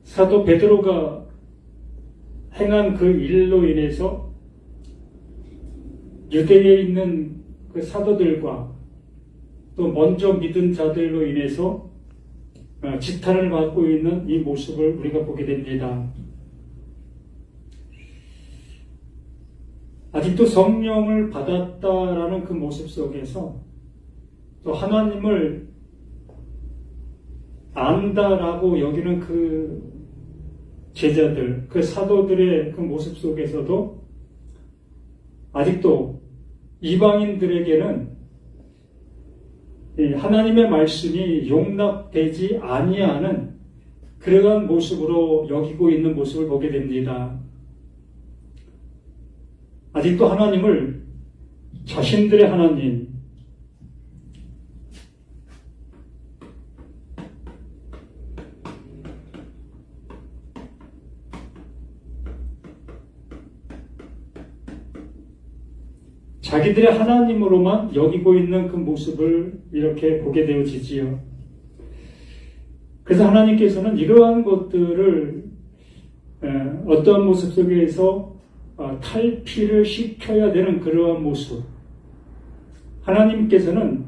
사도 베드로가 행한 그 일로 인해서 유대에 있는 그 사도들과 또 먼저 믿은 자들로 인해서 지탄을 받고 있는 이 모습을 우리가 보게 됩니다. 아직도 성령을 받았다라는 그 모습 속에서 또 하나님을 안다라고 여기는 그 제자들, 그 사도들의 그 모습 속에서도 아직도 이방인들에게는 하나님의 말씀이 용납되지 아니하는 그러한 모습으로 여기고 있는 모습을 보게 됩니다. 아직도 하나님을 자신들의 하나님, 자기들의 하나님으로만 여기고 있는 그 모습을 이렇게 보게 되어지지요. 그래서 하나님께서는 이러한 것들을 어떠한 모습 속에서 탈피를 시켜야 되는 그러한 모습. 하나님께서는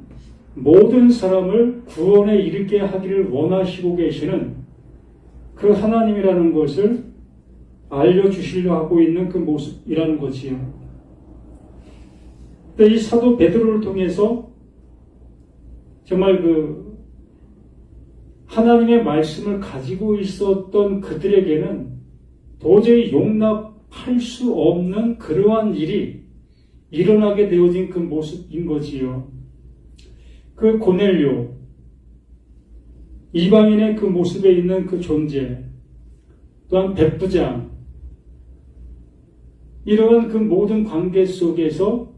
모든 사람을 구원에 이르게 하기를 원하시고 계시는 그 하나님이라는 것을 알려주시려 하고 있는 그 모습이라는 거지요. 이 사도 베드로를 통해서 정말 그 하나님의 말씀을 가지고 있었던 그들에게는 도저히 용납할 수 없는 그러한 일이 일어나게 되어진 그 모습인 거지요. 그 고넬료, 이방인의 그 모습에 있는 그 존재, 또한 백부장, 이러한 그 모든 관계 속에서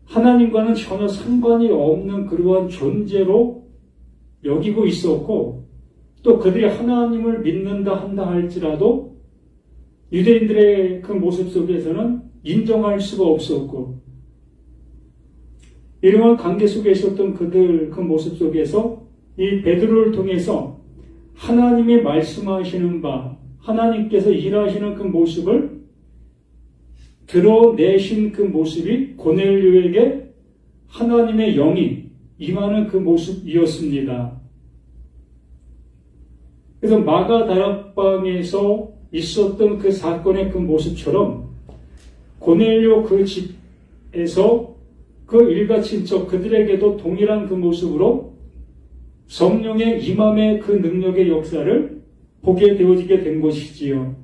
하나님과는 전혀 상관이 없는 그러한 존재로 여기고 있었고, 또 그들이 하나님을 믿는다 한다 할지라도 유대인들의 그 모습 속에서는 인정할 수가 없었고, 이러한 관계 속에 있었던 그들 그 모습 속에서 이 베드로를 통해서 하나님이 말씀하시는 바, 하나님께서 일하시는 그 모습을 드러내신 그 모습이 고넬료에게 하나님의 영이 임하는 그 모습이었습니다. 그래서 마가 다락방에서 있었던 그 사건의 그 모습처럼 고넬료 그 집에서 그 일가 친척 그들에게도 동일한 그 모습으로 성령의 임함의 그 능력의 역사를 보게 되어지게 된 것이지요.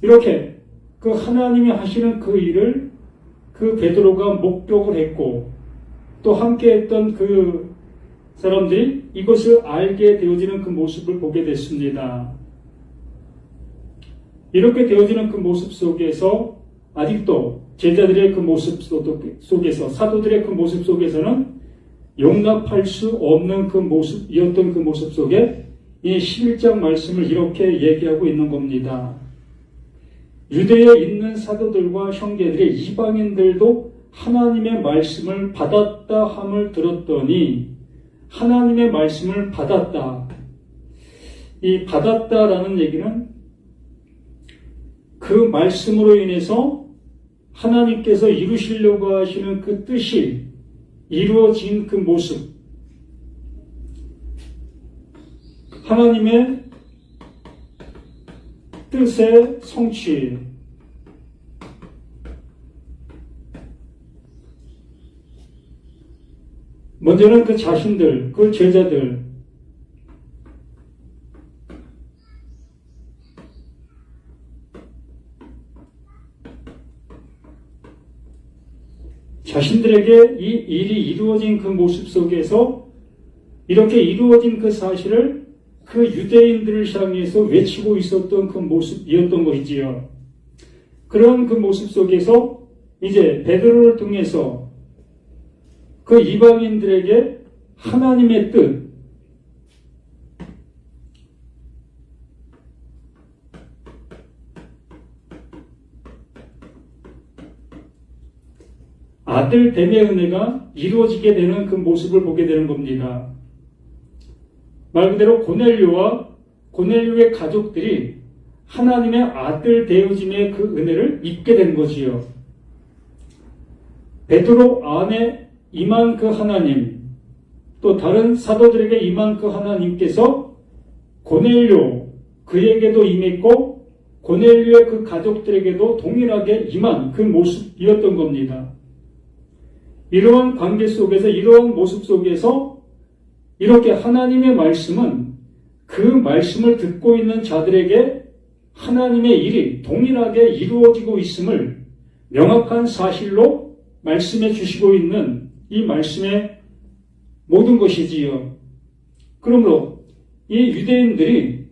이렇게 그 하나님이 하시는 그 일을 그 베드로가 목격을 했고, 또 함께 했던 그 사람들이 이것을 알게 되어지는 그 모습을 보게 됐습니다. 이렇게 되어지는 그 모습 속에서 아직도 제자들의 그 모습 속에서, 사도들의 그 모습 속에서는 용납할 수 없는 그 모습이었던 그 모습 속에 이 11장 말씀을 이렇게 얘기하고 있는 겁니다. 유대에 있는 사도들과 형제들의 이방인들도 하나님의 말씀을 받았다 함을 들었더니, 하나님의 말씀을 받았다. 이 받았다라는 얘기는 그 말씀으로 인해서 하나님께서 이루시려고 하시는 그 뜻이 이루어진 그 모습, 하나님의 뜻의 성취, 먼저는 그 자신들, 그 제자들, 자신들에게 이 일이 이루어진 그 모습 속에서 이렇게 이루어진 그 사실을 그 유대인들을 향해서 외치고 있었던 그 모습이었던 것이지요. 그런 그 모습 속에서 이제 베드로를 통해서 그 이방인들에게 하나님의 뜻, 아들 됨의 은혜가 이루어지게 되는 그 모습을 보게 되는 겁니다. 말 그대로 고넬료와 고넬료의 가족들이 하나님의 아들 되어짐의 그 은혜를 입게 된 거지요. 베드로 안에 임한 그 하나님, 또 다른 사도들에게 임한 그 하나님께서 고넬료 그에게도 임했고 고넬료의 그 가족들에게도 동일하게 임한 그 모습이었던 겁니다. 이러한 관계 속에서, 이러한 모습 속에서 이렇게 하나님의 말씀은 그 말씀을 듣고 있는 자들에게 하나님의 일이 동일하게 이루어지고 있음을 명확한 사실로 말씀해 주시고 있는 이 말씀의 모든 것이지요. 그러므로 이 유대인들이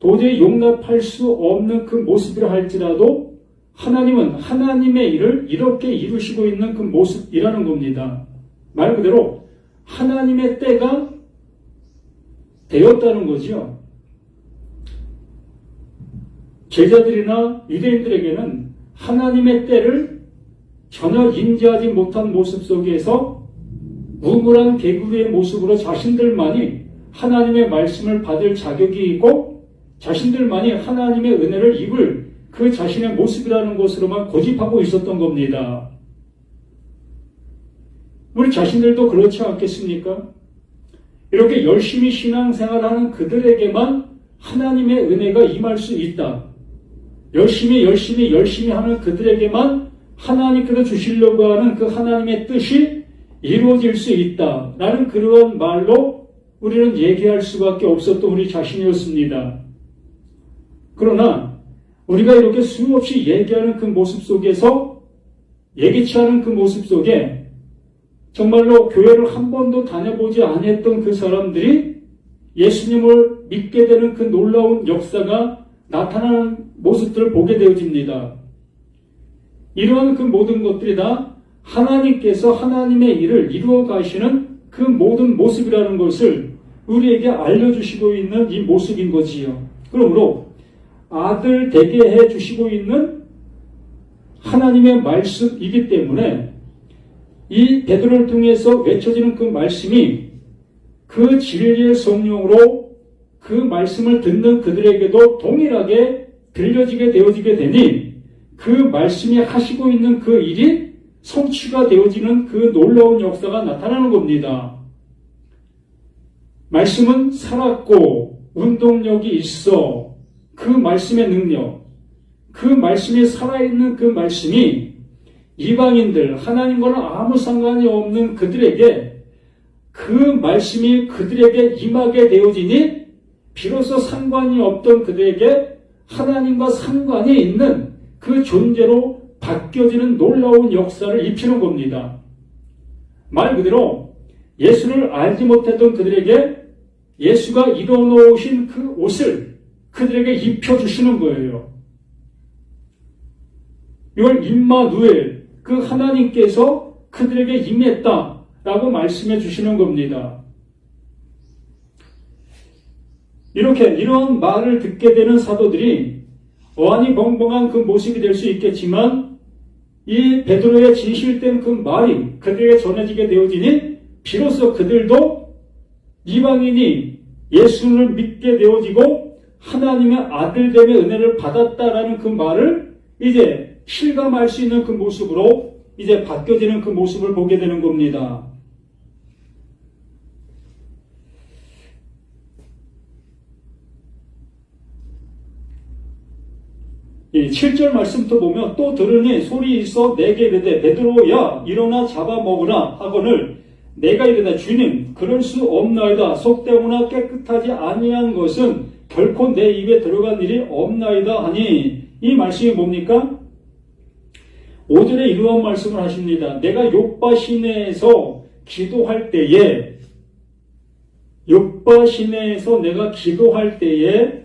도저히 용납할 수 없는 그 모습이라 할지라도 하나님은 하나님의 일을 이렇게 이루시고 있는 그 모습이라는 겁니다. 말 그대로 하나님의 때가 되었다는 거죠. 제자들이나 유대인들에게는 하나님의 때를 전혀 인지하지 못한 모습 속에서 우물한 개구리의 모습으로 자신들만이 하나님의 말씀을 받을 자격이 있고 자신들만이 하나님의 은혜를 입을 그 자신의 모습이라는 것으로만 고집하고 있었던 겁니다. 우리 자신들도 그렇지 않겠습니까? 이렇게 열심히 신앙생활하는 그들에게만 하나님의 은혜가 임할 수 있다. 열심히 하는 그들에게만 하나님께서 주시려고 하는 그 하나님의 뜻이 이루어질 수 있다. 라는 그러한 말로 우리는 얘기할 수밖에 없었던 우리 자신이었습니다. 그러나 우리가 이렇게 수없이 얘기하는 그 모습 속에서 예기치 않은 그 모습 속에 정말로 교회를 한 번도 다녀보지 않았던 그 사람들이 예수님을 믿게 되는 그 놀라운 역사가 나타나는 모습들을 보게 되어집니다. 이러한 그 모든 것들이 다 하나님께서 하나님의 일을 이루어 가시는 그 모든 모습이라는 것을 우리에게 알려주시고 있는 이 모습인 거지요. 그러므로 아들 되게 해주시고 있는 하나님의 말씀이기 때문에 이 베드로를 통해서 외쳐지는 그 말씀이 그 진리의 성령으로 그 말씀을 듣는 그들에게도 동일하게 들려지게 되어지게 되니 그 말씀이 하시고 있는 그 일이 성취가 되어지는 그 놀라운 역사가 나타나는 겁니다. 말씀은 살았고 운동력이 있어. 그 말씀의 능력, 그 말씀이 살아있는 그 말씀이 이방인들, 하나님과는 아무 상관이 없는 그들에게 그 말씀이 그들에게 임하게 되어지니 비로소 상관이 없던 그들에게 하나님과 상관이 있는 그 존재로 바뀌어지는 놀라운 역사를 입히는 겁니다. 말 그대로 예수를 알지 못했던 그들에게 예수가 입어놓으신 그 옷을 그들에게 입혀주시는 거예요. 이걸 임마누엘, 그 하나님께서 그들에게 임했다라고 말씀해 주시는 겁니다. 이런 말을 듣게 되는 사도들이 어안이 벙벙한 그 모습이 될 수 있겠지만 이 베드로의 진실된 그 말이 그들에게 전해지게 되어지니 비로소 그들도 이방인이 예수를 믿게 되어지고 하나님의 아들됨의 은혜를 받았다라는 그 말을 이제 실감할 수 있는 그 모습으로 이제 바뀌어지는 그 모습을 보게 되는 겁니다. 이 7절 말씀부터 보면 또 들으니 소리 있어 내게 이르되 베드로야 일어나 잡아먹으라 하거늘 내가 이르되 주님 그럴 수 없나이다. 속되거나 깨끗하지 아니한 것은 결코 내 입에 들어간 일이 없나이다 하니 이 말씀이 뭡니까? 5절에 이러한 말씀을 하십니다. 내가 욥바 시내에서 기도할 때에 내가 기도할 때에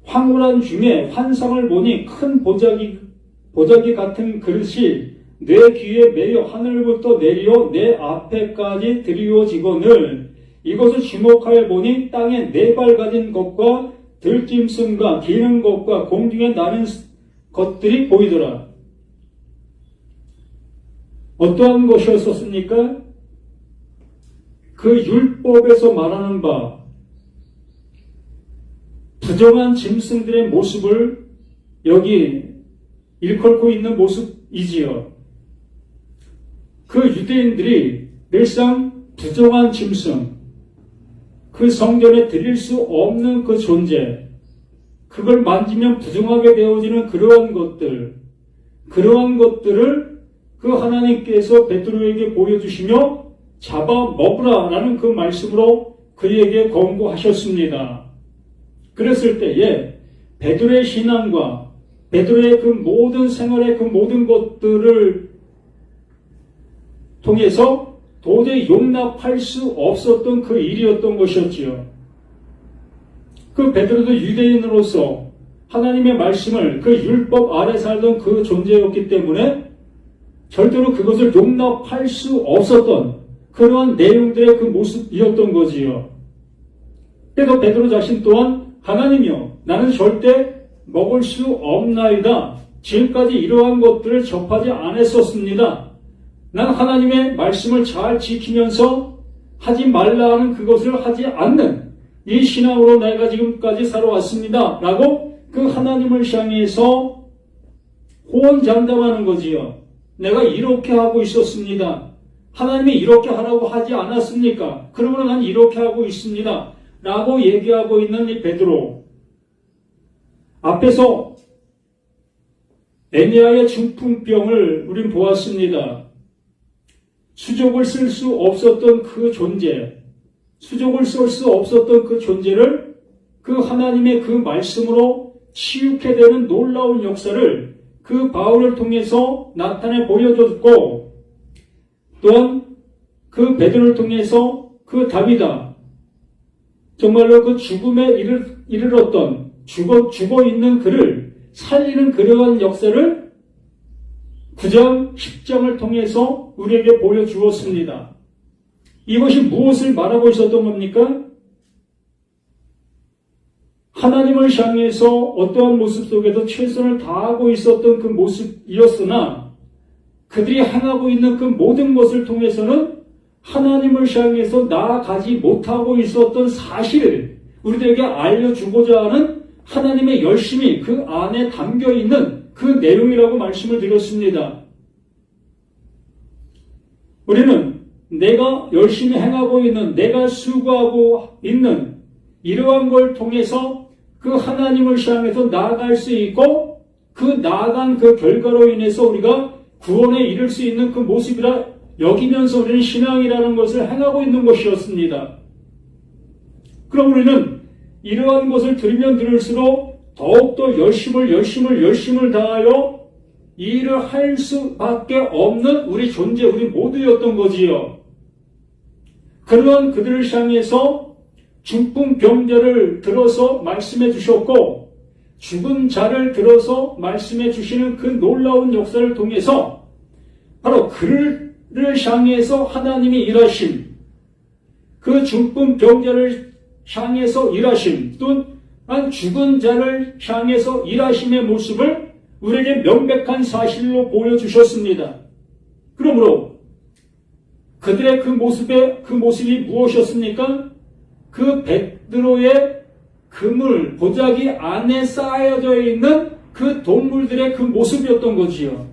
황홀한 중에 환상을 보니 큰 보자기 같은 그릇이 내 귀에 매여 하늘부터 내려 내 앞에까지 드리워지거늘 이것을 주목하여 보니 땅에 4발 가진 것과 들짐승과 기는 것과 공중에 나는 것들이 보이더라. 어떠한 것이었었습니까? 그 율법에서 말하는 바 부정한 짐승들의 모습을 여기 일컬고 있는 모습이지요. 그 유대인들이 늘상 부정한 짐승, 그 성전에 드릴 수 없는 그 존재, 그걸 만지면 부정하게 되어지는 그러한 것들을 그 하나님께서 베드로에게 보여주시며 잡아먹으라라는 그 말씀으로 그에게 권고하셨습니다. 그랬을 때에 베드로의 신앙과 베드로의 그 모든 생활의 그 모든 것들을 통해서 도저히 용납할 수 없었던 그 일이었던 것이었지요. 그 베드로도 유대인으로서 하나님의 말씀을 그 율법 아래 살던 그 존재였기 때문에 절대로 그것을 용납할 수 없었던 그러한 내용들의 그 모습이었던 거지요. 그래도 베드로 자신 또한 하나님이여 나는 절대 먹을 수 없나이다. 지금까지 이러한 것들을 접하지 않았었습니다. 난 하나님의 말씀을 잘 지키면서 하지 말라 하는 그것을 하지 않는 이 신앙으로 내가 지금까지 살아왔습니다. 라고 그 하나님을 향해서 호언장담하는 거지요. 내가 이렇게 하고 있었습니다. 하나님이 이렇게 하라고 하지 않았습니까? 그러므로 난 이렇게 하고 있습니다. 라고 얘기하고 있는 이 베드로. 앞에서 에니아의 중풍병을 우린 보았습니다. 수족을 쓸 수 없었던 그 존재, 수족을 쓸 수 없었던 그 존재를 그 하나님의 그 말씀으로 치유케 되는 놀라운 역사를 그 바울을 통해서 나타내 보여줬고, 또한 그 베드로를 통해서 그 다윗아, 정말로 그 죽음에 이르렀던 죽어 있는 그를 살리는 그러한 역사를 9장, 10장을 통해서 우리에게 보여주었습니다. 이것이 무엇을 말하고 있었던 겁니까? 하나님을 향해서 어떠한 모습 속에서 최선을 다하고 있었던 그 모습이었으나 그들이 행하고 있는 그 모든 것을 통해서는 하나님을 향해서 나아가지 못하고 있었던 사실을 우리들에게 알려주고자 하는 하나님의 열심이 그 안에 담겨있는 그 내용이라고 말씀을 드렸습니다. 우리는 내가 열심히 행하고 있는, 내가 수고하고 있는 이러한 걸 통해서 그 하나님을 향해서 나아갈 수 있고 그 나아간 그 결과로 인해서 우리가 구원에 이를 수 있는 그 모습이라 여기면서 우리는 신앙이라는 것을 행하고 있는 것이었습니다. 그럼 우리는 이러한 것을 들으면 들을수록 더욱더 열심을 다하여 이 일을 할 수밖에 없는 우리 존재, 우리 모두였던 거지요. 그러한 그들을 향해서 중풍병자를 들어서 말씀해 주셨고 죽은 자를 들어서 말씀해 주시는 그 놀라운 역사를 통해서 바로 그를 향해서 하나님이 일하심, 그 중풍병자를 향해서 일하심, 또는 죽은 자를 향해서 일하심의 모습을 우리에게 명백한 사실로 보여주셨습니다. 그러므로 그들의 그 모습이 무엇이었습니까? 그 베드로의 그물, 보자기 안에 쌓여져 있는 그 동물들의 그 모습이었던 거지요.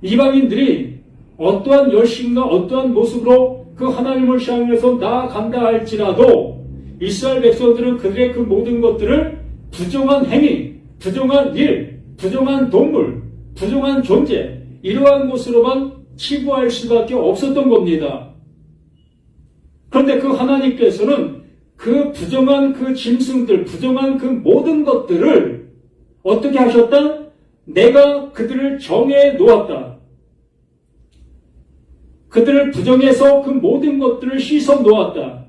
이방인들이 어떠한 열심과 어떠한 모습으로 그 하나님을 향해서 나아간다 할지라도 이스라엘 백성들은 그들의 그 모든 것들을 부정한 행위, 부정한 일, 부정한 동물, 부정한 존재, 이러한 것으로만 치부할 수밖에 없었던 겁니다. 그런데 그 하나님께서는 그 부정한 그 짐승들, 부정한 그 모든 것들을 어떻게 하셨다? 내가 그들을 정해 놓았다. 그들을 부정해서 그 모든 것들을 씻어 놓았다.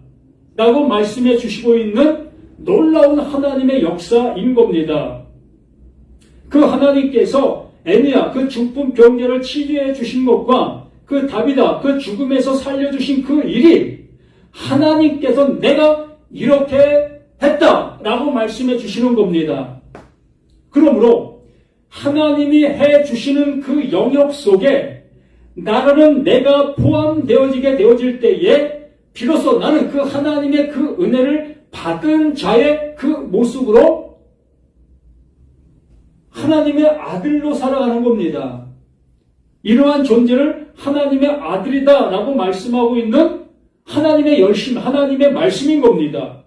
라고 말씀해 주시고 있는 놀라운 하나님의 역사인 겁니다. 그 하나님께서 에니야, 그 중풍병자를 치유해 주신 것과 그 다윗아, 그 죽음에서 살려주신 그 일이 하나님께서 내가 이렇게 했다라고 말씀해 주시는 겁니다. 그러므로 하나님이 해 주시는 그 영역 속에 나라는 내가 포함되어지게 되어질 때에 비로소 나는 그 하나님의 그 은혜를 받은 자의 그 모습으로 하나님의 아들로 살아가는 겁니다. 이러한 존재를 하나님의 아들이다라고 말씀하고 있는 하나님의 열심, 하나님의 말씀인 겁니다.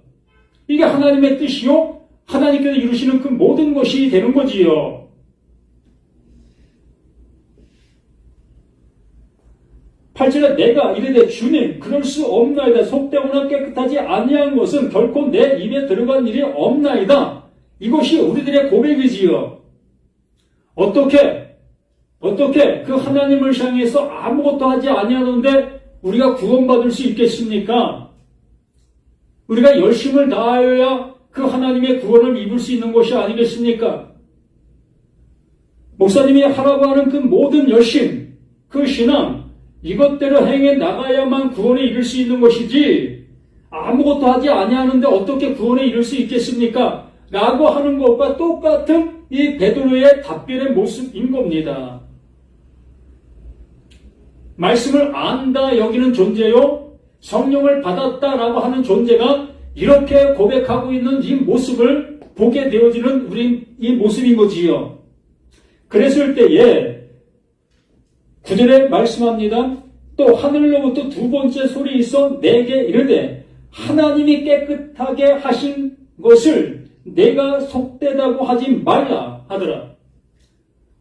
이게 하나님의 뜻이요, 하나님께서 이루시는 그 모든 것이 되는 거지요. 팔절에 내가 이르되 주님 그럴 수 없나이다. 속되거나 깨끗하지 아니한 것은 결코 내 입에 들어간 일이 없나이다. 이것이 우리들의 고백이지요. 어떻게 그 하나님을 향해서 아무것도 하지 아니하는데 우리가 구원받을 수 있겠습니까? 우리가 열심을 다하여야 그 하나님의 구원을 입을 수 있는 것이 아니겠습니까? 목사님이 하라고 하는 그 모든 열심, 그 신앙, 이것대로 행해 나가야만 구원에 이를 수 있는 것이지 아무것도 하지 아니하는데 어떻게 구원에 이를 수 있겠습니까? 라고 하는 것과 똑같은 이 베드로의 답변의 모습인 겁니다. 말씀을 안다 여기는 존재요, 성령을 받았다라고 하는 존재가 이렇게 고백하고 있는 이 모습을 보게 되어지는 우리 이 모습인 거지요. 그랬을 때에 9절에 말씀합니다. 또 하늘로부터 두 번째 소리 있어 내게 이르되 하나님이 깨끗하게 하신 것을 내가 속되다고 하지 말라 하더라.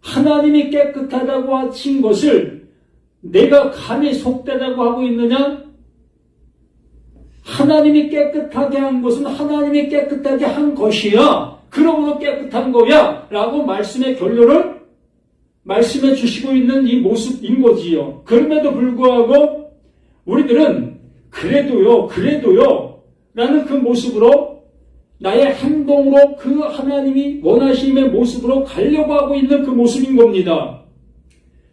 하나님이 깨끗하다고 하신 것을 내가 감히 속되다고 하고 있느냐? 하나님이 깨끗하게 한 것은 하나님이 깨끗하게 한 것이야. 그러므로 깨끗한 거야. 라고 말씀의 결론을 말씀해 주시고 있는 이 모습인 거지요. 그럼에도 불구하고 우리들은 그래도요 라는 그 모습으로 나의 행동으로 그 하나님이 원하심의 모습으로 가려고 하고 있는 그 모습인 겁니다.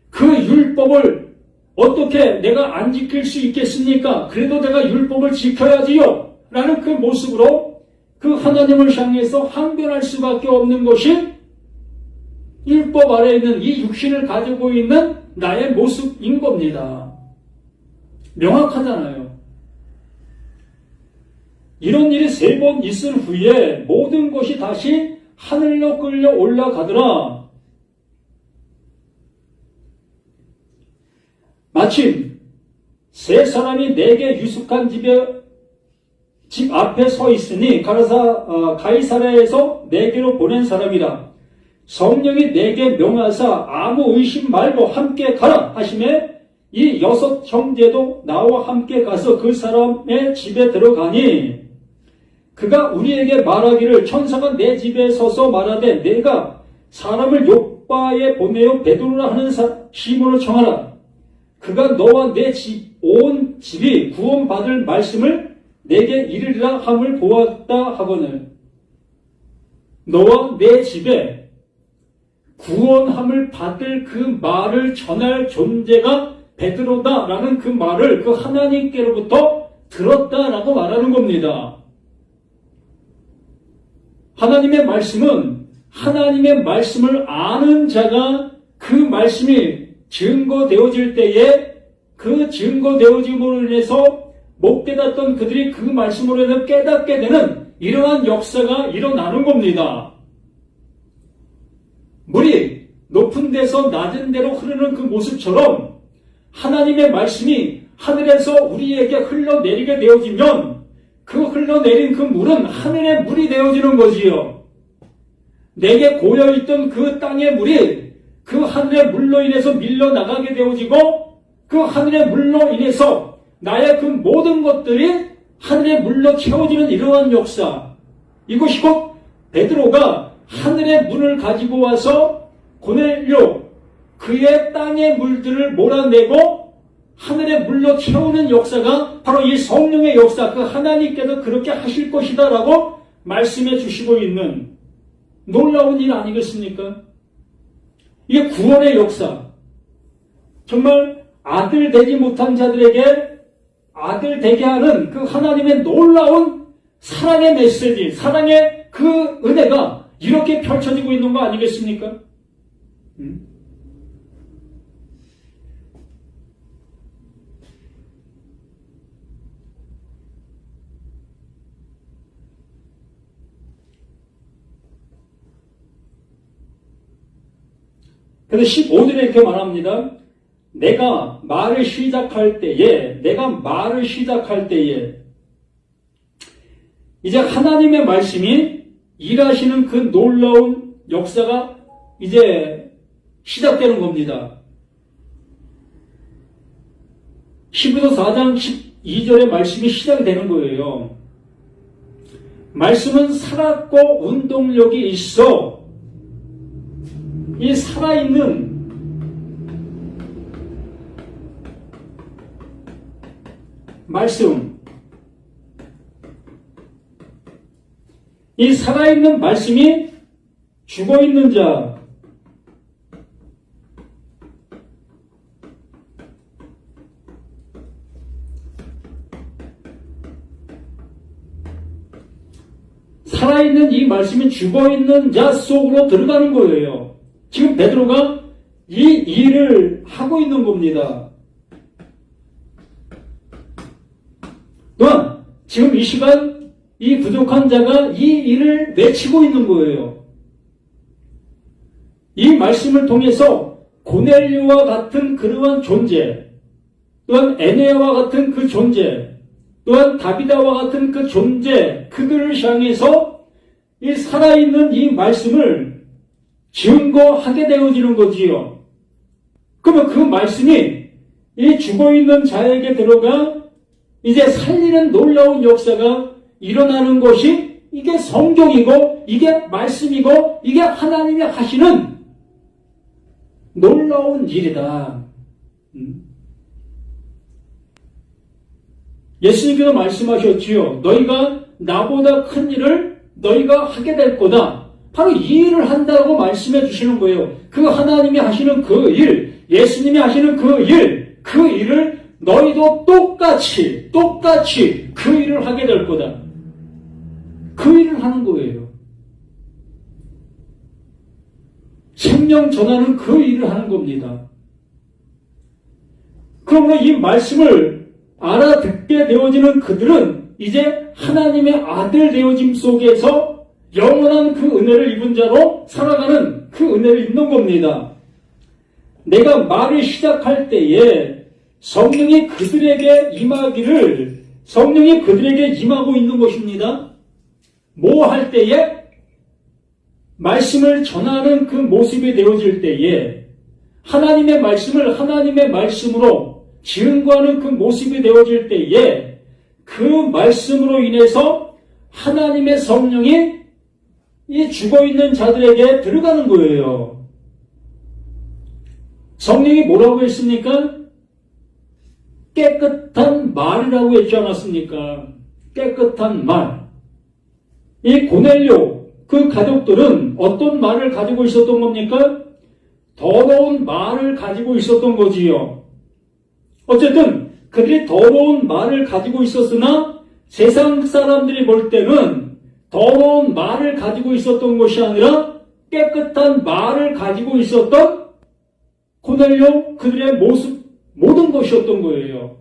그 율법을 어떻게 내가 안 지킬 수 있겠습니까? 그래도 내가 율법을 지켜야지요 라는 그 모습으로 그 하나님을 향해서 항변할 수밖에 없는 것이 율법 아래에 있는 이 육신을 가지고 있는 나의 모습인 겁니다. 명확하잖아요. 이런 일이 3번 있은 후에 모든 것이 다시 하늘로 끌려 올라가더라. 마침 세 사람이 내게 유숙한 집 앞에 서 있으니 가이사랴에서 내게로 보낸 사람이라. 성령이 내게 명하사 아무 의심 말고 함께 가라 하시매 이 6 형제도 나와 함께 가서 그 사람의 집에 들어가니 그가 우리에게 말하기를 천사가 내 집에 서서 말하되 내가 사람을 욥바에 보내어 베드로라 하는 시몬을 청하라. 그가 너와 내 온 집이 구원받을 말씀을 내게 이르리라 함을 보았다 하거늘. 너와 내 집에 구원함을 받을 그 말을 전할 존재가 베드로다라는 그 말을 그 하나님께로부터 들었다라고 말하는 겁니다. 하나님의 말씀은 하나님의 말씀을 아는 자가 그 말씀이 증거되어질 때에 그 증거되어짐으로 인해서 못 깨닫던 그들이 그 말씀으로 인해서 깨닫게 되는 이러한 역사가 일어나는 겁니다. 물이 높은 데서 낮은 데로 흐르는 그 모습처럼 하나님의 말씀이 하늘에서 우리에게 흘러내리게 되어지면 그 흘러내린 그 물은 하늘의 물이 되어지는 거지요. 내게 고여있던 그 땅의 물이 그 하늘의 물로 인해서 밀려나가게 되어지고 그 하늘의 물로 인해서 나의 그 모든 것들이 하늘의 물로 채워지는 이러한 역사. 이것이 곧 베드로가 하늘의 문을 가지고 와서 고넬료 그의 땅의 물들을 몰아내고 하늘의 물로 채우는 역사가 바로 이 성령의 역사, 그 하나님께서 그렇게 하실 것이다 라고 말씀해 주시고 있는 놀라운 일 아니겠습니까? 이게 구원의 역사. 정말 아들 되지 못한 자들에게 아들 되게 하는 그 하나님의 놀라운 사랑의 메시지, 사랑의 그 은혜가 이렇게 펼쳐지고 있는 거 아니겠습니까? 그래서 15절에 이렇게 말합니다. 내가 말을 시작할 때에 이제 하나님의 말씀이 일하시는 그 놀라운 역사가 이제 시작되는 겁니다. 히브리서 4장 12절의 말씀이 시작이 되는 거예요. 말씀은 살았고 운동력이 있어. 이 살아있는 말씀, 이 살아있는 말씀이 죽어있는 자, 살아있는 이 말씀이 죽어있는 자 속으로 들어가는 거예요. 지금 베드로가 이 일을 하고 있는 겁니다. 또한 지금 이 시간 이 부족한 자가 이 일을 외치고 있는 거예요. 이 말씀을 통해서 고넬료와 같은 그러한 존재, 또한 에네아와 같은 그 존재, 또한 다비다와 같은 그 존재, 그들을 향해서 이 살아있는 이 말씀을 증거하게 되어지는 거지요. 그러면 그 말씀이 이 죽어있는 자에게 들어가 이제 살리는 놀라운 역사가 일어나는 것이 이게 성경이고 이게 말씀이고 이게 하나님이 하시는 놀라운 일이다. 예수님께서 말씀하셨지요. 너희가 나보다 큰 일을 너희가 하게 될 거다. 바로 이 일을 한다고 말씀해 주시는 거예요. 그 하나님이 하시는 그 일, 예수님이 하시는 그 일을 너희도 똑같이 그 일을 하게 될 거다. 그 일을 하는 거예요. 생명 전하는 그 일을 하는 겁니다. 그러므로 이 말씀을 알아듣게 되어지는 그들은 이제 하나님의 아들 되어짐 속에서 영원한 그 은혜를 입은 자로 살아가는 그 은혜를 입는 겁니다. 내가 말을 시작할 때에 성령이 그들에게 임하고 있는 것입니다. 뭐 할 때에? 말씀을 전하는 그 모습이 되어질 때에 하나님의 말씀을 하나님의 말씀으로 증거하는 그 모습이 되어질 때에 그 말씀으로 인해서 하나님의 성령이 이 죽어있는 자들에게 들어가는 거예요. 성령이 뭐라고 했습니까? 깨끗한 말이라고 했지 않았습니까? 깨끗한 말. 이 고넬료, 그 가족들은 어떤 말을 가지고 있었던 겁니까? 더러운 말을 가지고 있었던 거지요. 어쨌든 그들이 더러운 말을 가지고 있었으나 세상 사람들이 볼 때는 더러운 말을 가지고 있었던 것이 아니라 깨끗한 말을 가지고 있었던 고넬료 그들의 모습, 모든 것이었던 거예요.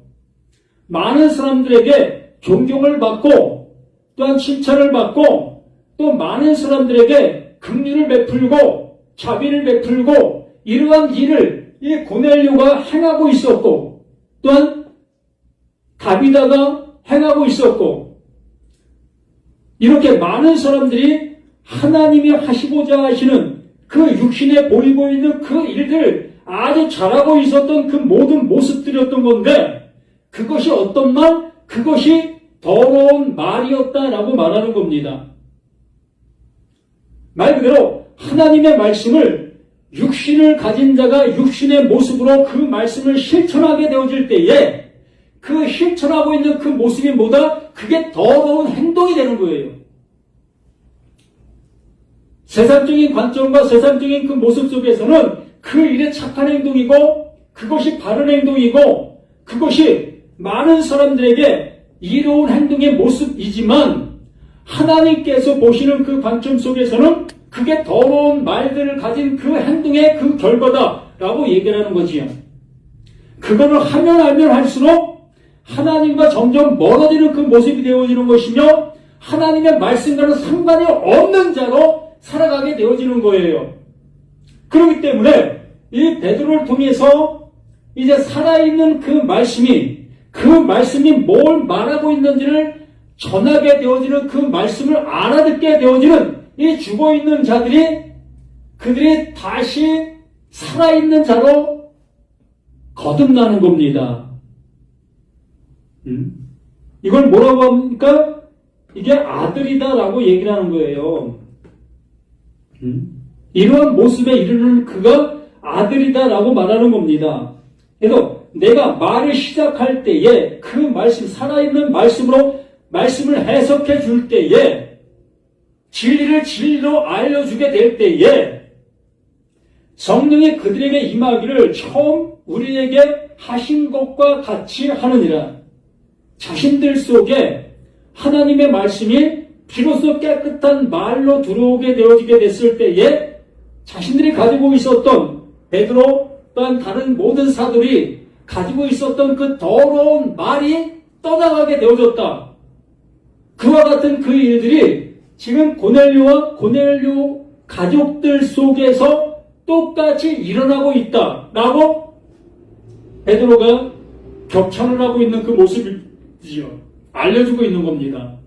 많은 사람들에게 존경을 받고 또한 칭찬을 받고 또 많은 사람들에게 긍휼을 베풀고 자비를 베풀고 이러한 일을 이 고넬료가 행하고 있었고 또한 다비다가 행하고 있었고 이렇게 많은 사람들이 하나님이 하시고자 하시는 그 육신에 보이고 있는 그 일들 아주 잘하고 있었던 그 모든 모습들이었던 건데 그것이 어떤 말? 그것이 더러운 말이었다라고 말하는 겁니다. 말 그대로 하나님의 말씀을 육신을 가진 자가 육신의 모습으로 그 말씀을 실천하게 되어질 때에 그 실천하고 있는 그 모습이 뭐다? 그게 더러운 행동이 되는 거예요. 세상적인 관점과 세상적인 그 모습 속에서는 그 일의 착한 행동이고 그것이 바른 행동이고 그것이 많은 사람들에게 이로운 행동의 모습이지만 하나님께서 보시는 그 관점 속에서는 그게 더러운 말들을 가진 그 행동의 그 결과다라고 얘기를 하는 거지요. 그거를 하면 할수록 하나님과 점점 멀어지는 그 모습이 되어지는 것이며 하나님의 말씀과는 상관이 없는 자로 살아가게 되어지는 거예요. 그렇기 때문에 이 베드로를 통해서 이제 살아있는 그 말씀이 뭘 말하고 있는지를 전하게 되어지는, 그 말씀을 알아듣게 되어지는 이 죽어있는 자들이, 그들이 다시 살아있는 자로 거듭나는 겁니다. 이걸 뭐라고 합니까? 이게 아들이다라고 얘기를 하는 거예요. 이러한 모습에 이르는 그가 아들이다라고 말하는 겁니다. 그래서 내가 말을 시작할 때에 그 말씀, 살아있는 말씀으로 말씀을 해석해 줄 때에, 진리를 진리로 알려주게 될 때에 성령이 그들에게 임하기를 처음 우리에게 하신 것과 같이 하느니라. 자신들 속에 하나님의 말씀이 비로소 깨끗한 말로 들어오게 되어지게 됐을 때에 자신들이 가지고 있었던, 베드로 또한 다른 모든 사도들이 가지고 있었던 그 더러운 말이 떠나가게 되어졌다. 그와 같은 그 일들이 지금 고넬료와 고넬료 가족들 속에서 똑같이 일어나고 있다라고 베드로가 격찬을 하고 있는 그 모습이지요. 알려주고 있는 겁니다.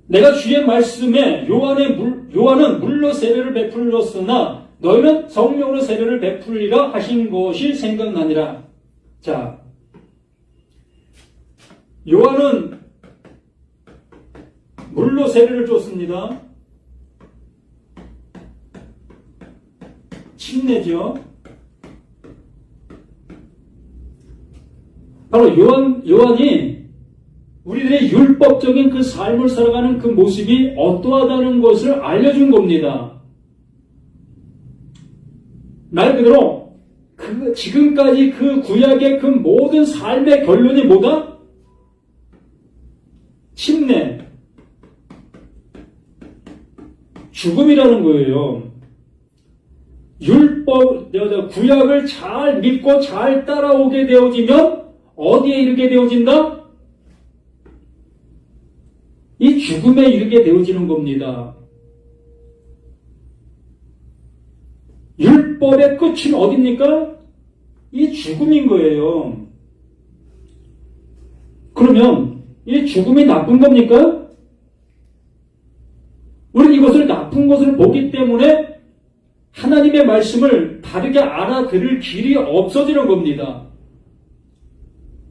내가 주의 말씀에 요한은 물로 세례를 베풀었으나 너희는 성령으로 세례를 베풀리라 하신 것이 생각나니라. 자, 요한은 물로 세례를 줬습니다. 침례죠. 바로 요한이 우리들의 율법적인 그 삶을 살아가는 그 모습이 어떠하다는 것을 알려준 겁니다. 말 그대로 지금까지 그 구약의 그 모든 삶의 결론이 뭐다? 침례, 죽음이라는 거예요. 구약을 잘 믿고 잘 따라오게 되어지면 어디에 이르게 되어진다? 이 죽음에 이르게 되어지는 겁니다. 율법의 끝은 어딥니까? 이 죽음인 거예요. 그러면 이 죽음이 나쁜 겁니까? 우리는 이것을 나쁜 것을 보기 때문에 하나님의 말씀을 다르게 알아들을 길이 없어지는 겁니다.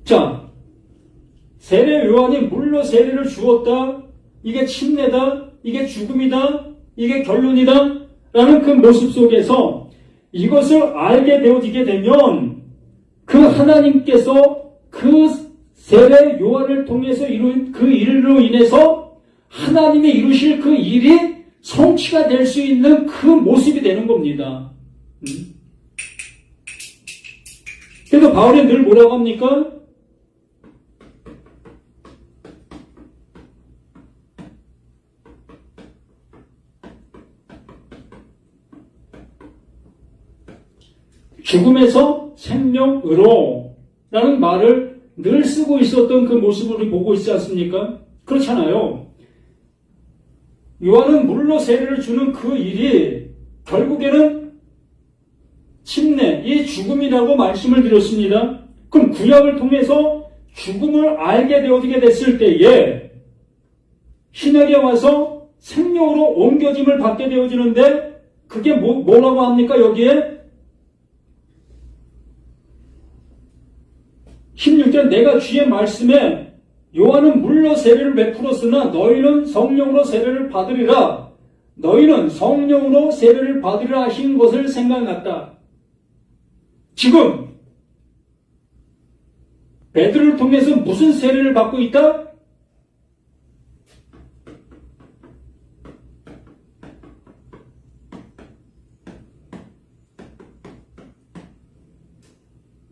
자, 세례 요한이 물로 세례를 주었다, 이게 침례다, 이게 죽음이다, 이게 결론이다 라는 그 모습 속에서 이것을 알게 되어지게 되면 그 하나님께서 그 세례 요한을 통해서 이룬 그 일로 인해서 하나님이 이루실 그 일이 성취가 될 수 있는 그 모습이 되는 겁니다. 그래서 바울이 늘 뭐라고 합니까? 죽음에서 생명으로 라는 말을 늘 쓰고 있었던 그 모습을 우리 보고 있지 않습니까? 그렇잖아요. 요한은 물로 세례를 주는 그 일이 결국에는 침례, 이 죽음이라고 말씀을 드렸습니다. 그럼 구약을 통해서 죽음을 알게 되어지게 됐을 때에 신약에 와서 생명으로 옮겨짐을 받게 되어지는데 그게 뭐라고 합니까? 여기에 16절 내가 주의 말씀에 요한은 물로 세례를 베풀었으나 너희는 성령으로 세례를 받으리라. 너희는 성령으로 세례를 받으리라 하신 것을 생각났다. 지금 베드로를 통해서 무슨 세례를 받고 있다?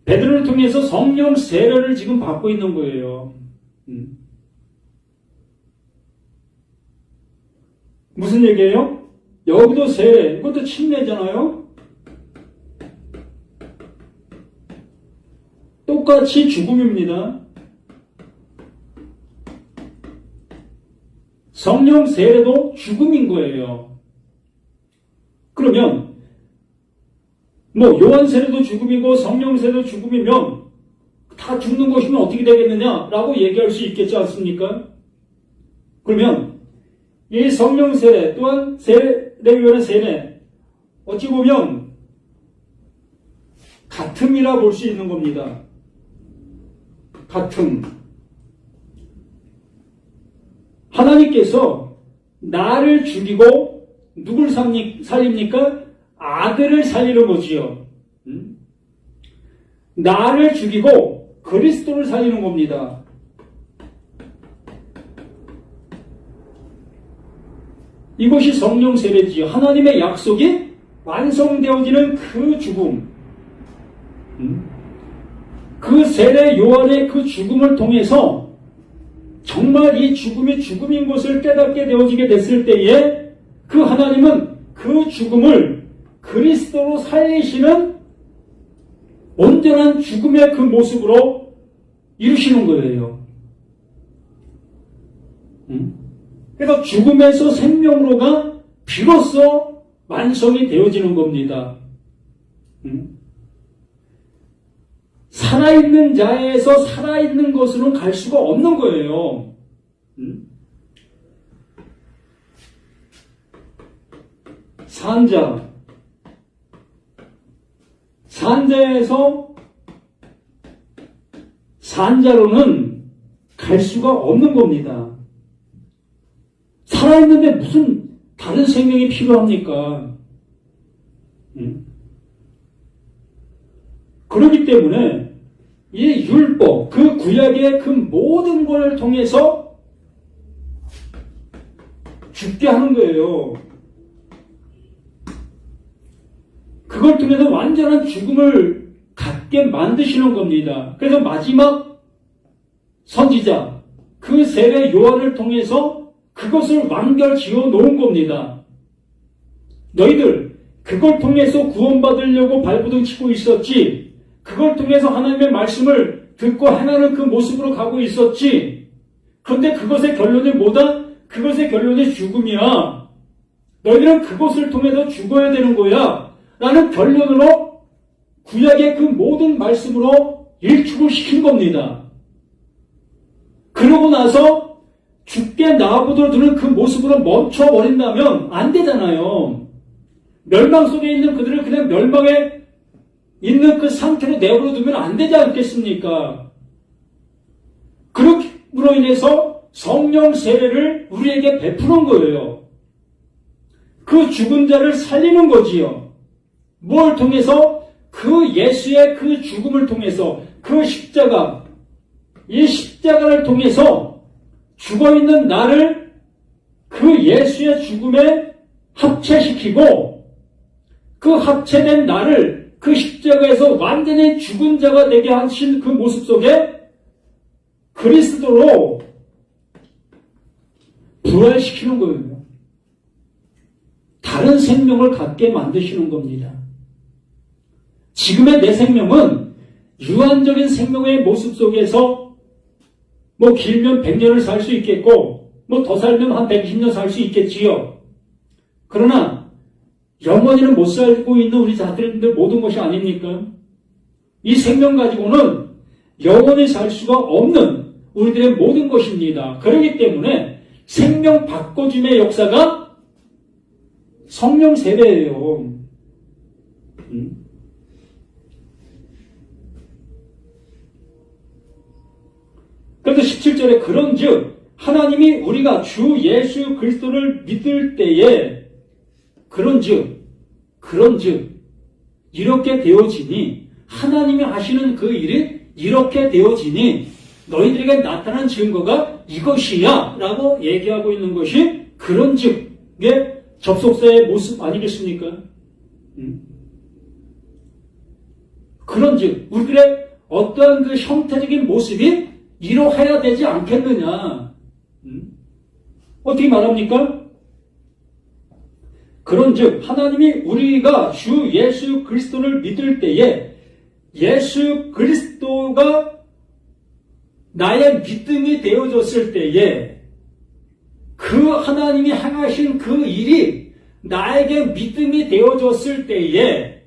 베드로를 통해서 성령 세례를 지금 받고 있는 거예요. 무슨 얘기예요? 여기도 세례, 이것도 침례잖아요. 똑같이 죽음입니다. 성령 세례도 죽음인 거예요. 그러면 뭐 요한 세례도 죽음이고 성령 세례도 죽음이면 다 죽는 것이면 어떻게 되겠느냐라고 얘기할 수 있겠지 않습니까? 그러면 이 성령 세례 또한 세례요한의 세례 어찌 보면 같음이라 볼 수 있는 겁니다. 같음. 하나님께서 나를 죽이고 누굴 살립니까? 아들을 살리는 거지요. 나를 죽이고 그리스도를 살리는 겁니다. 이것이 성령 세례지요. 하나님의 약속이 완성되어지는 그 죽음. 그 세례 요한의 그 죽음을 통해서 정말 이 죽음이 죽음인 것을 깨닫게 되어지게 됐을 때에 그 하나님은 그 죽음을 그리스도로 살리시는 온전한 죽음의 그 모습으로 이루시는 거예요. 그래서 죽음에서 생명으로가 비로소 완성이 되어지는 겁니다. 살아있는 자에서 살아있는 것으로는 갈 수가 없는 거예요. 산자에서 산자로는 갈 수가 없는 겁니다. 살아있는데 무슨 다른 생명이 필요합니까? 그렇기 때문에 이 율법, 그 구약의 그 모든 걸 통해서 죽게 하는 거예요. 그걸 통해서 완전한 죽음을 갖게 만드시는 겁니다. 그래서 마지막 선지자, 그 세례 요한을 통해서 그것을 완결지어 놓은 겁니다. 너희들 그걸 통해서 구원받으려고 발버둥 치고 있었지. 그걸 통해서 하나님의 말씀을 듣고 행하는 그 모습으로 가고 있었지. 그런데 그것의 결론이 뭐다? 그것의 결론이 죽음이야. 너희들은 그것을 통해서 죽어야 되는 거야. 라는 결론으로 구약의 그 모든 말씀으로 일축을 시킨 겁니다. 그러고 나서 죽게 나아보도록 두는 그 모습으로 멈춰버린다면 안 되잖아요. 멸망 속에 있는 그들을 그냥 멸망에 있는 그 상태로 내버려 두면 안 되지 않겠습니까? 그렇로 인해서 성령 세례를 우리에게 베푸는 거예요. 그 죽은 자를 살리는 거지요. 뭘 통해서? 그 예수의 그 죽음을 통해서, 그 십자가, 이 십자가를 통해서 죽어있는 나를 그 예수의 죽음에 합체시키고 그 합체된 나를 그 십자가에서 완전히 죽은 자가 되게 하신 그 모습 속에 그리스도로 부활시키는 거예요. 다른 생명을 갖게 만드시는 겁니다. 지금의 내 생명은 유한적인 생명의 모습 속에서 뭐 길면 100년을 살 수 있겠고 뭐 더 살면 한 120년 살 수 있겠지요. 그러나 영원히는 못 살고 있는 우리 자들인들 모든 것이 아닙니까? 이 생명 가지고는 영원히 살 수가 없는 우리들의 모든 것입니다. 그렇기 때문에 생명 바꿔줌의 역사가 성령 세례예요. 그래서 17절에 그런즉 하나님이 우리가 주 예수 그리스도를 믿을 때에 그런즉 이렇게 되어지니 하나님이 하시는 그 일이 이렇게 되어지니 너희들에게 나타난 증거가 이것이야 라고 얘기하고 있는 것이 그런즉의 접속사의 모습 아니겠습니까? 그런즉 우리들의 어떠한 그 형태적인 모습이 이러해야 되지 않겠느냐. 어떻게 말합니까? 그런즉 하나님이 우리가 주 예수 그리스도를 믿을 때에 예수 그리스도가 나의 믿음이 되어졌을 때에 그 하나님이 행하신 그 일이 나에게 믿음이 되어졌을 때에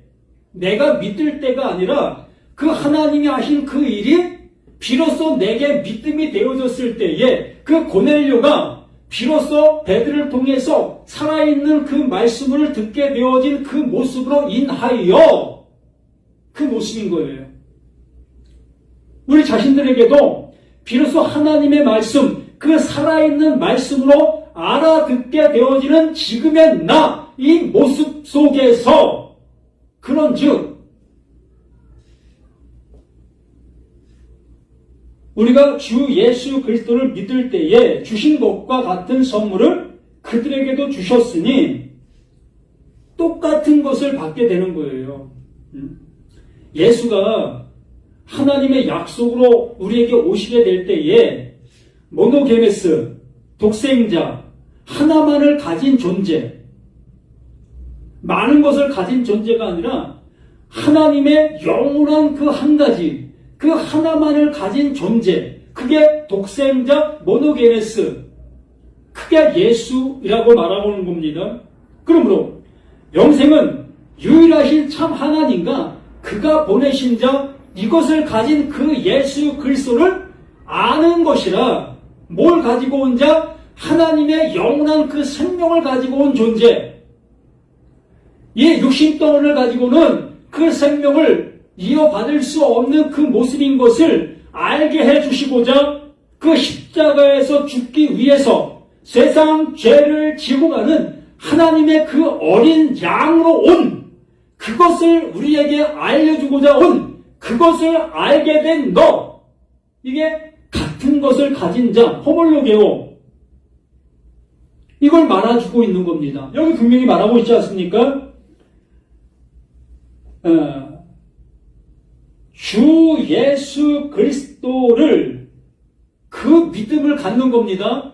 내가 믿을 때가 아니라 그 하나님이 하신 그 일이 비로소 내게 믿음이 되어졌을 때에 그 고넬료가 비로소 베드를 통해서 살아있는 그 말씀을 듣게 되어진 그 모습으로 인하여 그 모습인 거예요. 우리 자신들에게도 비로소 하나님의 말씀, 그 살아있는 말씀으로 알아듣게 되어지는 지금의 나, 이 모습 속에서 그런즉 우리가 주 예수 그리스도를 믿을 때에 주신 것과 같은 선물을 그들에게도 주셨으니 똑같은 것을 받게 되는 거예요. 예수가 하나님의 약속으로 우리에게 오시게 될 때에 모노게네스, 독생자, 하나만을 가진 존재, 많은 것을 가진 존재가 아니라 하나님의 영원한 그 한 가지, 그 하나만을 가진 존재, 그게 독생자 모노게네스, 그게 예수라고 말하고는 겁니다. 그러므로 영생은 유일하신 참 하나님과 그가 보내신 자, 이것을 가진 그 예수 그리스도를 아는 것이라. 뭘 가지고 온 자? 하나님의 영원한 그 생명을 가지고 온 존재. 이 육신덩어리를 가지고는 그 생명을 이어받을 수 없는 그 모습인 것을 알게 해주시고자 그 십자가에서 죽기 위해서 세상 죄를 지고 가는 하나님의 그 어린 양으로 온, 그것을 우리에게 알려주고자 온, 그것을 알게 된 너, 이게 같은 것을 가진 자, 호몰로게오, 이걸 말해주고 있는 겁니다. 여기 분명히 말하고 있지 않습니까? 주 예수 그리스도를, 그 믿음을 갖는 겁니다.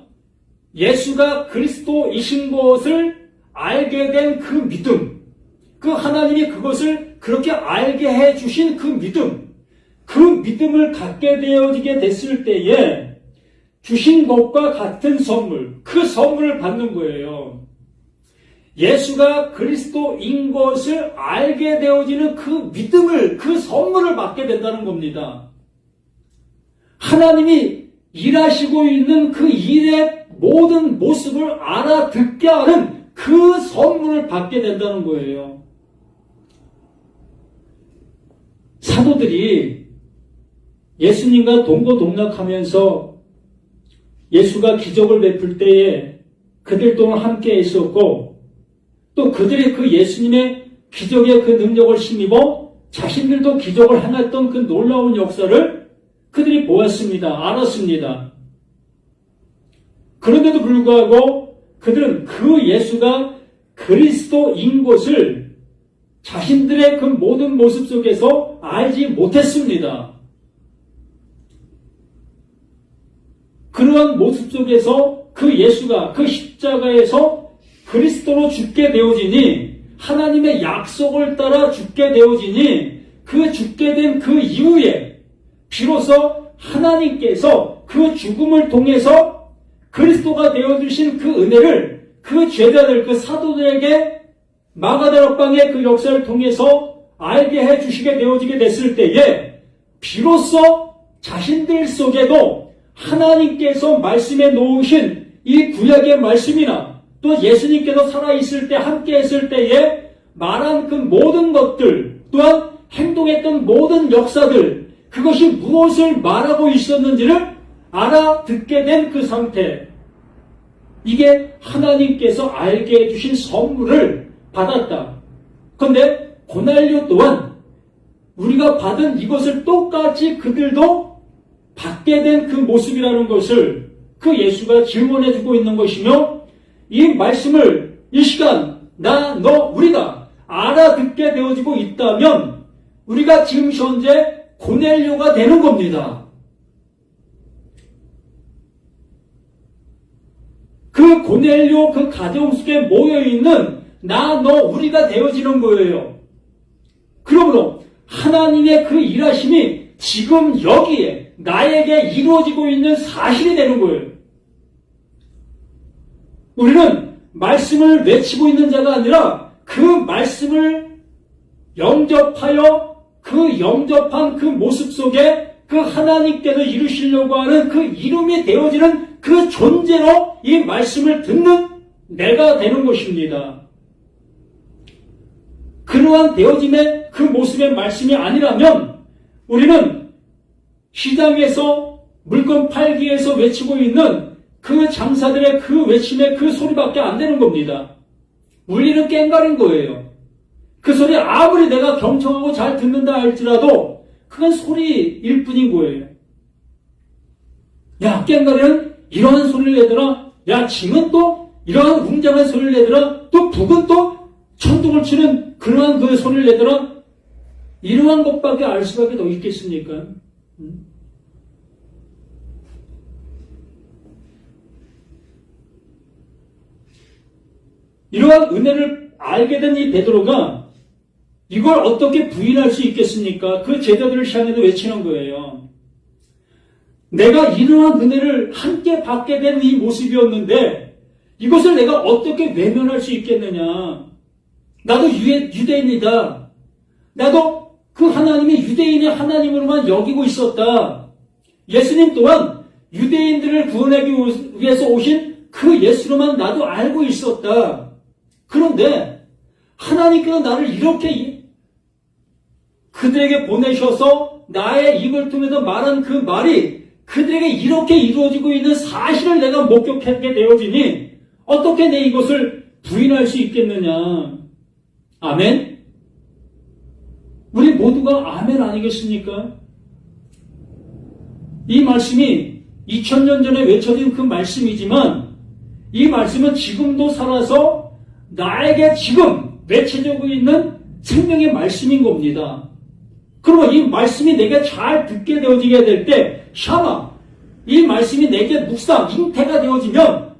예수가 그리스도이신 것을 알게 된 그 믿음, 그 하나님이 그것을 그렇게 알게 해주신 그 믿음, 그 믿음을 갖게 되어지게 됐을 때에 주신 것과 같은 선물, 그 선물을 받는 거예요. 예수가 그리스도인 것을 알게 되어지는 그 믿음을, 그 선물을 받게 된다는 겁니다. 하나님이 일하시고 있는 그 일의 모든 모습을 알아듣게 하는 그 선물을 받게 된다는 거예요. 사도들이 예수님과 동고동락하면서 예수가 기적을 베풀 때에 그들 또한 함께 있었고, 또 그들이 그 예수님의 기적의 그 능력을 힘입어 자신들도 기적을 행했던 그 놀라운 역사를 그들이 보았습니다. 알았습니다. 그런데도 불구하고 그들은 그 예수가 그리스도인 것을 자신들의 그 모든 모습 속에서 알지 못했습니다. 그러한 모습 속에서 그 예수가 그 십자가에서 그리스도로 죽게 되어지니, 하나님의 약속을 따라 죽게 되어지니, 그 죽게 된 그 이후에 비로소 하나님께서 그 죽음을 통해서 그리스도가 되어주신 그 은혜를 그 제자들, 그 사도들에게 마가다락방의 그 역사를 통해서 알게 해주시게 되어지게 됐을 때에 비로소 자신들 속에도 하나님께서 말씀해 놓으신 이 구약의 말씀이나 또 예수님께서 살아있을 때 함께 했을 때에 말한 그 모든 것들, 또한 행동했던 모든 역사들, 그것이 무엇을 말하고 있었는지를 알아듣게 된 그 상태, 이게 하나님께서 알게 해주신 선물을 받았다. 그런데 고넬료 또한 우리가 받은 이것을 똑같이 그들도 받게 된 그 모습이라는 것을 그 예수가 질문해주고 있는 것이며, 이 말씀을 이 시간 나, 너, 우리가 알아듣게 되어지고 있다면 우리가 지금 현재 고넬료가 되는 겁니다. 그 고넬료 그 가정 속에 모여있는 나, 너, 우리가 되어지는 거예요. 그러므로 하나님의 그 일하심이 지금 여기에 나에게 이루어지고 있는 사실이 되는 거예요. 우리는 말씀을 외치고 있는 자가 아니라 그 말씀을 영접하여 그 영접한 그 모습 속에 그 하나님께서 이루시려고 하는 그 이름이 되어지는 그 존재로 이 말씀을 듣는 내가 되는 것입니다. 그러한 되어짐의 그 모습의 말씀이 아니라면 우리는 시장에서 물건 팔기에서 외치고 있는 그 장사들의 그 외침의 그 소리밖에 안 되는 겁니다. 울리는 꽹과리인 거예요. 그 소리 아무리 내가 경청하고 잘 듣는다 할지라도 그건 소리일 뿐인 거예요. 야, 꽹과리는 이러한 소리를 내더라. 야, 징은 또 이러한 웅장한 소리를 내더라. 또 북은 또 천둥을 치는 그러한 그 소리를 내더라. 이러한 것밖에 알 수밖에 더 있겠습니까? 이러한 은혜를 알게 된 이 베드로가 이걸 어떻게 부인할 수 있겠습니까? 그 제자들을 향해서 외치는 거예요. 내가 이러한 은혜를 함께 받게 된 이 모습이었는데 이것을 내가 어떻게 외면할 수 있겠느냐. 나도 유대인이다. 나도 그 하나님이 유대인의 하나님으로만 여기고 있었다. 예수님 또한 유대인들을 구원하기 위해서 오신 그 예수로만 나도 알고 있었다. 그런데 하나님께서 나를 이렇게 그들에게 보내셔서 나의 입을 통해서 말한 그 말이 그들에게 이렇게 이루어지고 있는 사실을 내가 목격하게 되어지니 어떻게 내 이것을 부인할 수 있겠느냐. 아멘? 우리 모두가 아멘 아니겠습니까? 이 말씀이 2000년 전에 외쳐진 그 말씀이지만 이 말씀은 지금도 살아서 나에게 지금 외쳐지고 있는 생명의 말씀인 겁니다. 그러면 이 말씀이 내게 잘 듣게 되어지게 될 때 샤마, 이 말씀이 내게 묵상, 잉태가 되어지면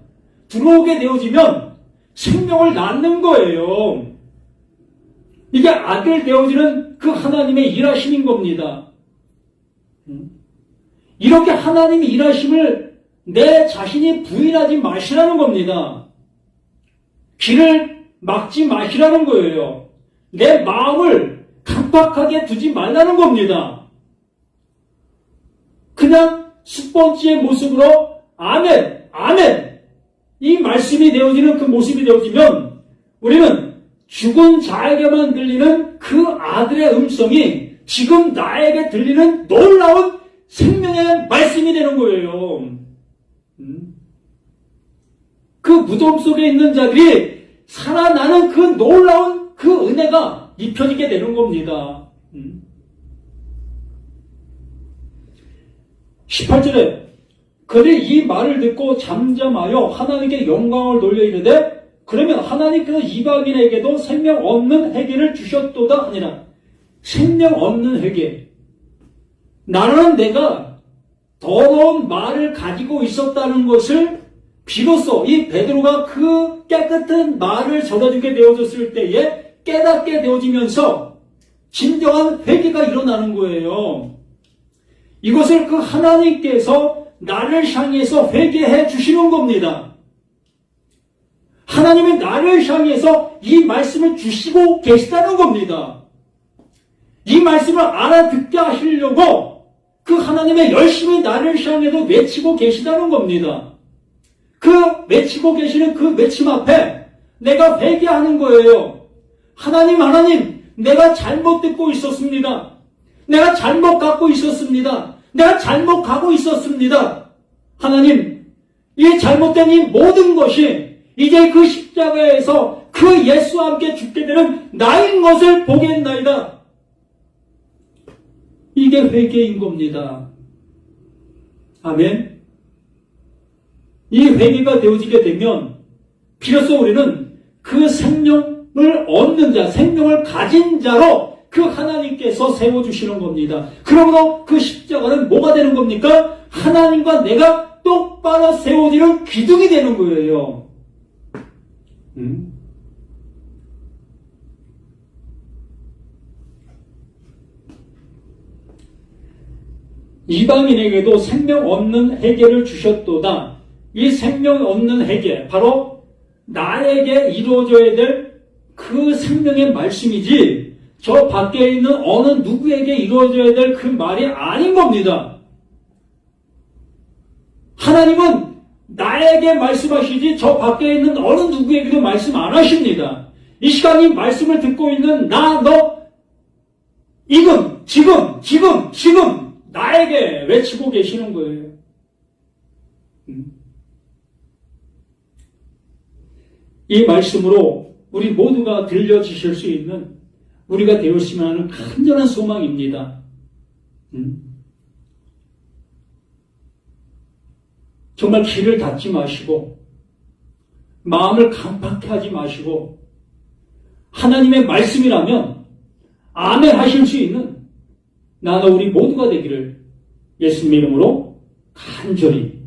들어오게 되어지면 생명을 낳는 거예요. 이게 아들 되어지는 그 하나님의 일하심인 겁니다. 이렇게 하나님의 일하심을 내 자신이 부인하지 마시라는 겁니다. 길을 막지 마시라는 거예요. 내 마음을 강팍하게 두지 말라는 겁니다. 그냥 스펀지의 모습으로 아멘, 아멘 이 말씀이 되어지는 그 모습이 되어지면 우리는 죽은 자에게만 들리는 그 아들의 음성이 지금 나에게 들리는 놀라운 생명의 말씀이 되는 거예요. 그 무덤 속에 있는 자들이 살아나는 그 놀라운 그 은혜가 입혀지게 되는 겁니다. 18절에 그들이 이 말을 듣고 잠잠하여 하나님께 영광을 돌려 이르되 그러면 하나님께서 이방인에게도 생명 없는 회개를 주셨도다 하니라. 생명 없는 회개. 나는 내가 더러운 말을 가지고 있었다는 것을 비로소 이 베드로가 그 깨끗한 말을 전해주게 되어졌을 때에 깨닫게 되어지면서 진정한 회개가 일어나는 거예요. 이것을 그 하나님께서 나를 향해서 회개해 주시는 겁니다. 하나님은 나를 향해서 이 말씀을 주시고 계시다는 겁니다. 이 말씀을 알아듣게 하시려고 그 하나님의 열심히 나를 향해서 외치고 계시다는 겁니다. 그 외치고 계시는 그 외침 앞에 내가 회개하는 거예요. 하나님, 내가 잘못 듣고 있었습니다. 내가 잘못 갖고 있었습니다. 내가 잘못 가고 있었습니다. 하나님, 이 잘못된 이 모든 것이 이제 그 십자가에서 그 예수와 함께 죽게 되는 나인 것을 보겠나이다. 이게 회개인 겁니다. 아멘. 이 회개가 되어지게 되면 비로소 우리는 그 생명을 얻는 자, 생명을 가진 자로 그 하나님께서 세워주시는 겁니다. 그러므로 그 십자가는 뭐가 되는 겁니까? 하나님과 내가 똑바로 세워지는 기둥이 되는 거예요. 이방인에게도 생명 없는 회개를 주셨도다. 이 생명 없는 회개, 바로 나에게 이루어져야 될 그 생명의 말씀이지 저 밖에 있는 어느 누구에게 이루어져야 될 그 말이 아닌 겁니다. 하나님은 나에게 말씀하시지 저 밖에 있는 어느 누구에게도 말씀 안 하십니다. 이 시간 이 말씀을 듣고 있는 나, 너, 지금 나에게 외치고 계시는 거예요. 이 말씀으로 우리 모두가 들려주실 수 있는 우리가 되었으면 하는 간절한 소망입니다. 정말 귀를 닫지 마시고 마음을 강팍해 하지 마시고 하나님의 말씀이라면 아멘 하실 수 있는 나나 우리 모두가 되기를 예수님의 이름으로 간절히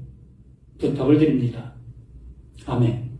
부탁을 드립니다. 아멘.